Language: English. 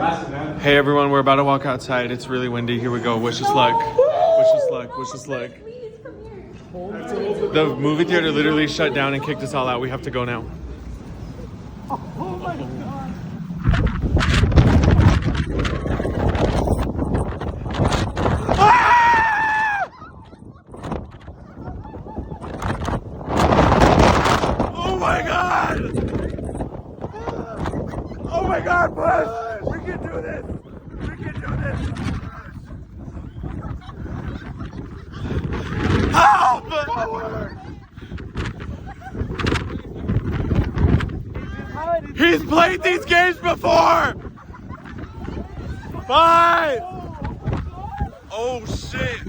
Hey everyone, we're about to walk outside. It's really windy. Here we go. Wish us luck. Wish us luck. Wish us luck. The movie theater literally shut down and kicked us all out. We have to go now. Oh my god. Ah! Oh my god! Oh my god, push! We can do this! We can do this! Help! He's played these games before! Bye! Oh shit!